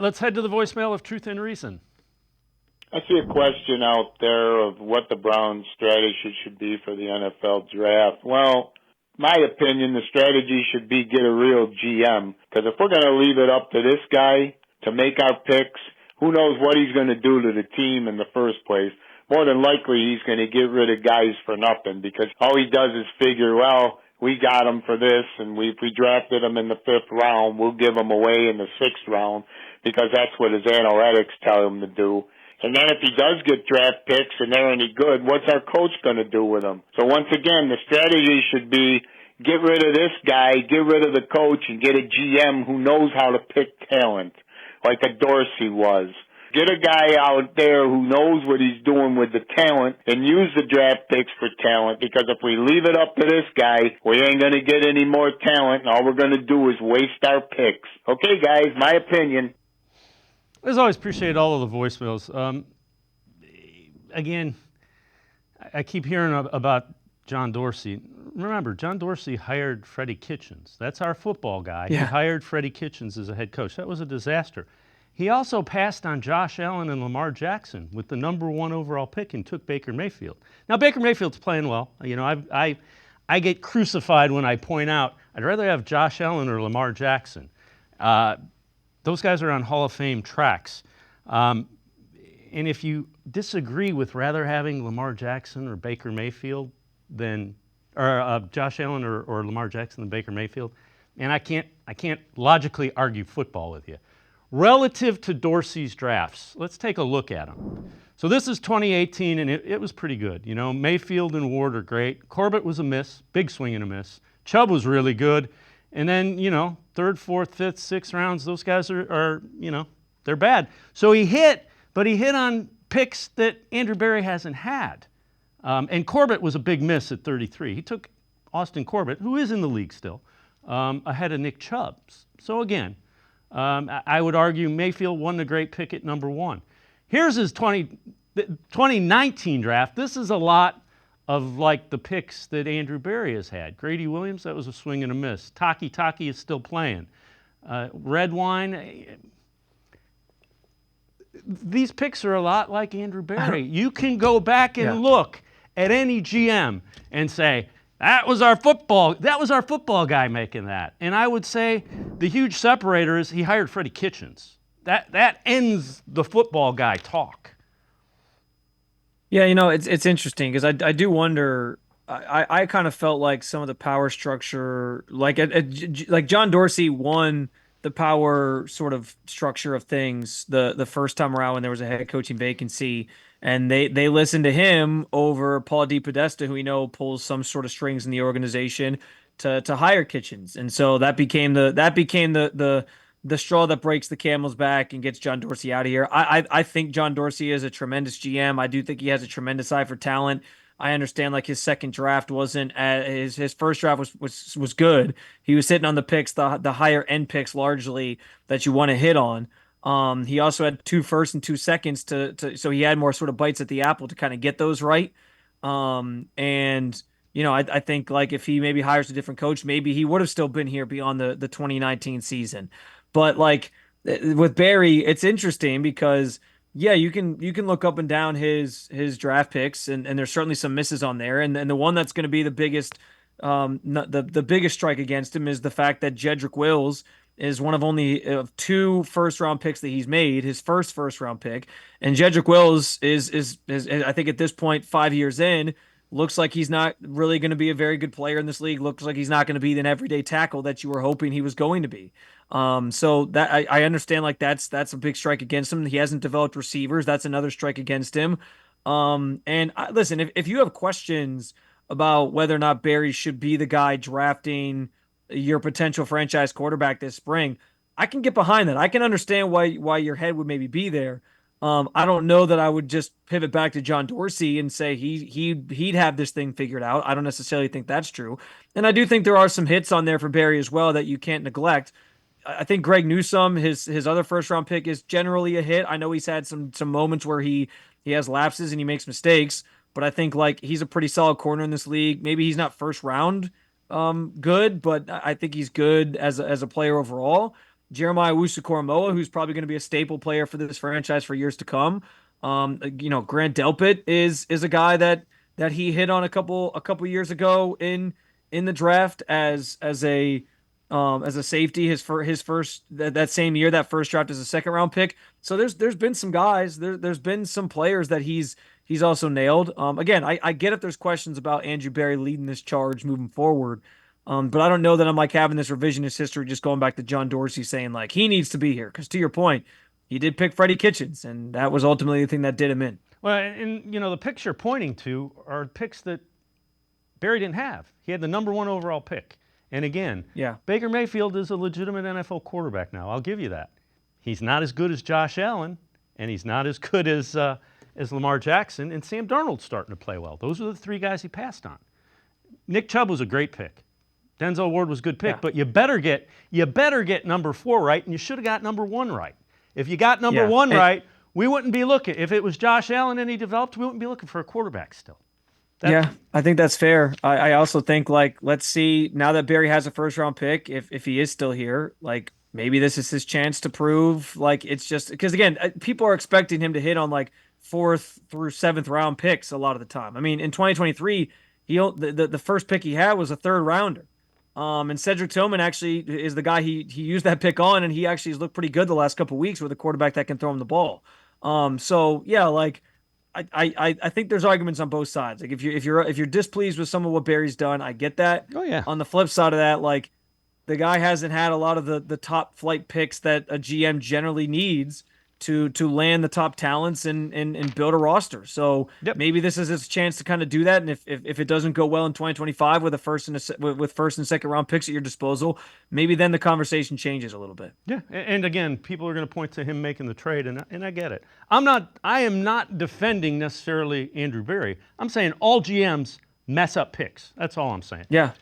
Let's head to the voicemail of Truth and Reason. I see a question out there of what the Browns' strategy should be for the NFL draft. Well, my opinion, the strategy should be get a real GM. Because if we're going to leave it up to this guy to make our picks, who knows what he's going to do to the team in the first place. More than likely, he's going to get rid of guys for nothing because all he does is figure, well, we got him for this, and if we drafted him in the 5th round, we'll give him away in the 6th round because that's what his analytics tell him to do. And then if he does get draft picks and they're any good, what's our coach going to do with them? So once again, the strategy should be get rid of this guy, get rid of the coach, and get a GM who knows how to pick talent, like a Dorsey was. Get a guy out there who knows what he's doing with the talent and use the draft picks for talent, because if we leave it up to this guy, we ain't going to get any more talent, and all we're going to do is waste our picks. Okay, guys, my opinion. As always, appreciate all of the voicemails. Again, I keep hearing about John Dorsey. Remember, John Dorsey hired Freddie Kitchens. That's our football guy. Yeah. He hired Freddie Kitchens as a head coach. That was a disaster. He also passed on Josh Allen and Lamar Jackson with the number 1 overall pick and took Baker Mayfield. Now, Baker Mayfield's playing well. You know, I get crucified when I point out I'd rather have Josh Allen or Lamar Jackson. Those guys are on Hall of Fame tracks. And if you disagree with rather having Lamar Jackson or Baker Mayfield than, or Josh Allen or Lamar Jackson than Baker Mayfield, and I can't logically argue football with you. Relative to Dorsey's drafts, let's take a look at them. So this is 2018, and it was pretty good. You know, Mayfield and Ward are great. Corbett was a miss, big swing and a miss. Chubb was really good. And then, you know, 3rd, 4th, 5th, 6th rounds, those guys are you know, they're bad. So he hit on picks that Andrew Berry hasn't had. And Corbett was a big miss at 33. He took Austin Corbett, who is in the league still, ahead of Nick Chubb. So again, I would argue Mayfield won a great pick at number 1. Here's his 2019 draft. This is a lot of like the picks that Andrew Berry has had. Grady Williams, that was a swing and a miss. Taki is still playing. Red Wine. These picks are a lot like Andrew Berry. You can go back and look at any GM and say, that was our football guy making that. And I would say the huge separator is he hired Freddie Kitchens. That ends the football guy talk. Yeah, you know, it's interesting because I do wonder. I kind of felt like some of the power structure, like John Dorsey won the power sort of structure of things the first time around when there was a head coaching vacancy. And they listened to him over Paul DePodesta, who we know pulls some sort of strings in the organization, to hire Kitchens. And so that became the straw that breaks the camel's back and gets John Dorsey out of here. I think John Dorsey is a tremendous GM. I do think he has a tremendous eye for talent. I understand like his second draft wasn't his first draft was good. He was sitting on the picks, the higher end picks largely that you want to hit on. He also had 2 firsts and 2 seconds so he had more sort of bites at the apple to kind of get those right. And you know, I think like if he maybe hires a different coach, maybe he would have still been here beyond the 2019 season. But like with Berry, it's interesting because yeah, you can look up and down his draft picks, and there's certainly some misses on there. And the one that's going to be the biggest the biggest strike against him is the fact that Jedrick Wills is one of only 2 first-round picks that he's made, his first-round pick. And Jedrick Wills is I think at this point, 5 years in, looks like he's not really going to be a very good player in this league. Looks like he's not going to be an everyday tackle that you were hoping he was going to be. So that I understand like that's a big strike against him. He hasn't developed receivers. That's another strike against him. Listen, if you have questions about whether or not Berry should be the guy drafting your potential franchise quarterback this spring, I can get behind that. I can understand why your head would maybe be there. I don't know that I would just pivot back to John Dorsey and say he'd have this thing figured out. I don't necessarily think that's true. And I do think there are some hits on there for Berry as well that you can't neglect. I think Greg Newsome, his other first-round pick, is generally a hit. I know he's had some moments where he has lapses and he makes mistakes, but I think like he's a pretty solid corner in this league. Maybe he's not first round good, but I think he's good as a player overall. Jeremiah Owusu-Koramoah, who's probably going to be a staple player for this franchise for years to come. Grant Delpit is a guy that he hit on a couple years ago in the draft as a safety his first that same year, that first draft as a second round pick. So there's been some guys, there's been some players that he's also nailed. Again, I get if there's questions about Andrew Berry leading this charge moving forward. But I don't know that I'm like having this revisionist history just going back to John Dorsey saying like he needs to be here, because to your point, he did pick Freddie Kitchens, and that was ultimately the thing that did him in. Well, and the picks you're pointing to are picks that Barry didn't have. He had the number 1 overall pick. And again, Yeah. Baker Mayfield is a legitimate NFL quarterback now. I'll give you that. He's not as good as Josh Allen, and he's not as good as Lamar Jackson, and Sam Darnold's starting to play well. Those are the 3 guys he passed on. Nick Chubb was a great pick. Denzel Ward was a good pick, but you better get number 4 right, and you should have got number 1 right. If you got number 1 right, we wouldn't be looking. If it was Josh Allen and he developed, we wouldn't be looking for a quarterback still. Yeah, I think that's fair. I also think like let's see now that Barry has a first round pick, if he is still here, like maybe this is his chance to prove like it's just because again, people are expecting him to hit on like 4th through 7th round picks a lot of the time. I mean, in 2023, the first pick he had was a 3rd rounder. And Cedric Tillman actually is the guy he used that pick on, and he actually has looked pretty good the last couple of weeks with a quarterback that can throw him the ball. So yeah, like I think there's arguments on both sides. Like if you're displeased with some of what Barry's done, I get that. Oh yeah. On the flip side of that, like the guy hasn't had a lot of the top flight picks that a GM generally needs to land the top talents and build a roster. So maybe this is his chance to kind of do that. And if it doesn't go well in 2025 with with first and second round picks at your disposal, maybe then the conversation changes a little bit. Yeah, and again, people are going to point to him making the trade, and I get it. I am not defending necessarily Andrew Berry. I'm saying all GMs mess up picks. That's all I'm saying. Yeah.